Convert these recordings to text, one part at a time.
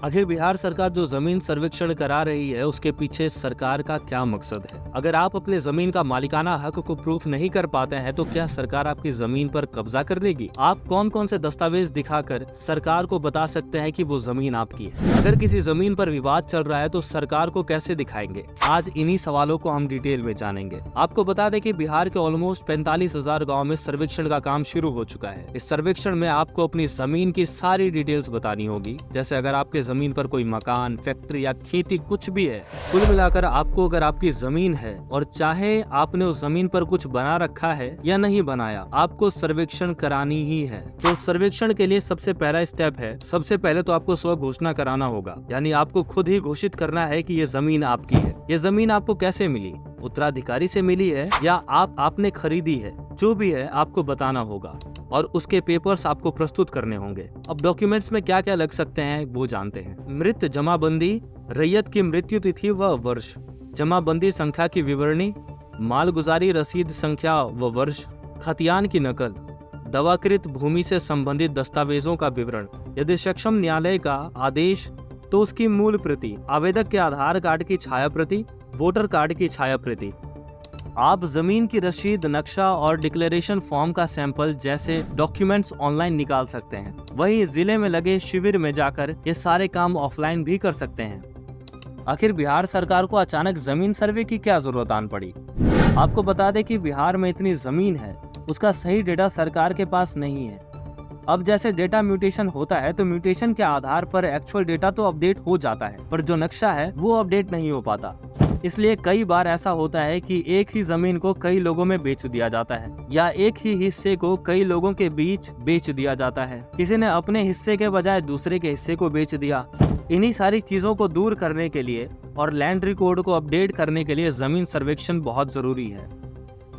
आखिर बिहार सरकार जो जमीन सर्वेक्षण करा रही है उसके पीछे सरकार का क्या मकसद है? अगर आप अपने जमीन का मालिकाना हक को प्रूफ नहीं कर पाते हैं तो क्या सरकार आपकी जमीन पर कब्जा कर लेगी? आप कौन कौन से दस्तावेज दिखाकर सरकार को बता सकते हैं कि वो जमीन आपकी है? अगर किसी जमीन पर विवाद चल रहा है तो सरकार को कैसे दिखाएंगे? आज इन्हीं सवालों को हम डिटेल में जानेंगे। आपको बता दें कि बिहार के ऑलमोस्ट 45,000 गाँव में सर्वेक्षण का काम शुरू हो चुका है। इस सर्वेक्षण में आपको अपनी जमीन की सारी डिटेल्स बतानी होगी, जैसे अगर आपके जमीन पर कोई मकान, फैक्ट्री या खेती कुछ भी है। कुल मिलाकर आपको अगर आपकी जमीन है और चाहे आपने उस जमीन पर कुछ बना रखा है या नहीं बनाया, आपको सर्वेक्षण करानी ही है। तो सर्वेक्षण के लिए सबसे पहला स्टेप है, सबसे पहले तो आपको स्व घोषणा कराना होगा, यानी आपको खुद ही घोषित करना है कि ये जमीन आपकी है। ये जमीन आपको कैसे मिली? उत्तराधिकारी से मिली है या आपने खरीदी है? जो भी है आपको बताना होगा और उसके पेपर्स आपको प्रस्तुत करने होंगे। अब डॉक्यूमेंट्स में क्या क्या लग सकते हैं वो जानते हैं। मृत जमाबंदी, रैयत की मृत्यु तिथि व वर्ष, जमाबंदी संख्या की विवरणी, मालगुजारी रसीद संख्या व वर्ष, खतियान की नकल, दवाकृत भूमि से संबंधित दस्तावेजों का विवरण, यदि सक्षम न्यायालय का आदेश तो उसकी मूल प्रति, आवेदक के आधार कार्ड की छाया प्रति, वोटर कार्ड की छाया प्रति। आप जमीन की रसीद, नक्शा और डिक्लेरेशन फॉर्म का सैंपल जैसे डॉक्यूमेंट्स ऑनलाइन निकाल सकते हैं। वहीं जिले में लगे शिविर में जाकर ये सारे काम ऑफलाइन भी कर सकते हैं। आखिर बिहार सरकार को अचानक जमीन सर्वे की क्या जरूरत आन पड़ी? आपको बता दें कि बिहार में इतनी जमीन है, उसका सही डेटा सरकार के पास नहीं है। अब जैसे डेटा म्यूटेशन होता है तो म्यूटेशन के आधार पर एक्चुअल डेटा तो अपडेट हो जाता है, पर जो नक्शा है वो अपडेट नहीं हो पाता। इसलिए कई बार ऐसा होता है कि एक ही जमीन को कई लोगों में बेच दिया जाता है या एक ही हिस्से को कई लोगों के बीच बेच दिया जाता है। किसी ने अपने हिस्से के बजाय दूसरे के हिस्से को बेच दिया। इन्हीं सारी चीजों को दूर करने के लिए और लैंड रिकॉर्ड को अपडेट करने के लिए जमीन सर्वेक्षण बहुत जरूरी है।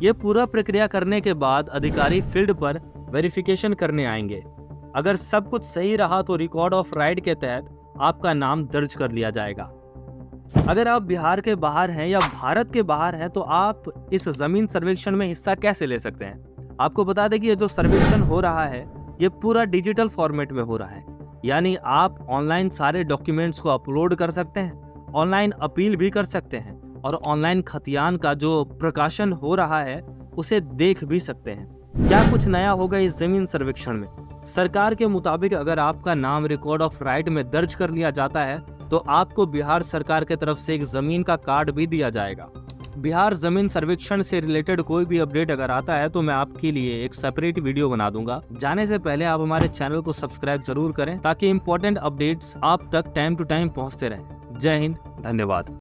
ये पूरा प्रक्रिया करने के बाद अधिकारी फील्ड पर वेरिफिकेशन करने आएंगे। अगर सब कुछ सही रहा तो रिकॉर्ड ऑफ राइट के तहत आपका नाम दर्ज कर लिया जाएगा। अगर आप बिहार के बाहर हैं या भारत के बाहर हैं तो आप इस जमीन सर्वेक्षण में हिस्सा कैसे ले सकते हैं? आपको बता दें कि ये जो सर्वेक्षण हो रहा है ये पूरा डिजिटल फॉर्मेट में हो रहा है, यानी आप ऑनलाइन सारे डॉक्यूमेंट्स को अपलोड कर सकते हैं, ऑनलाइन अपील भी कर सकते हैं और ऑनलाइन खतियान का जो प्रकाशन हो रहा है उसे देख भी सकते हैं। क्या कुछ नया होगा इस जमीन सर्वेक्षण में? सरकार के मुताबिक अगर आपका नाम रिकॉर्ड ऑफ राइट में दर्ज कर लिया जाता है तो आपको बिहार सरकार के तरफ से एक जमीन का कार्ड भी दिया जाएगा। बिहार जमीन सर्वेक्षण से रिलेटेड कोई भी अपडेट अगर आता है तो मैं आपके लिए एक सेपरेट वीडियो बना दूंगा। जाने से पहले आप हमारे चैनल को सब्सक्राइब जरूर करें ताकि इम्पोर्टेंट अपडेट्स आप तक टाइम टू टाइम पहुंचते रहें। जय हिंद, धन्यवाद।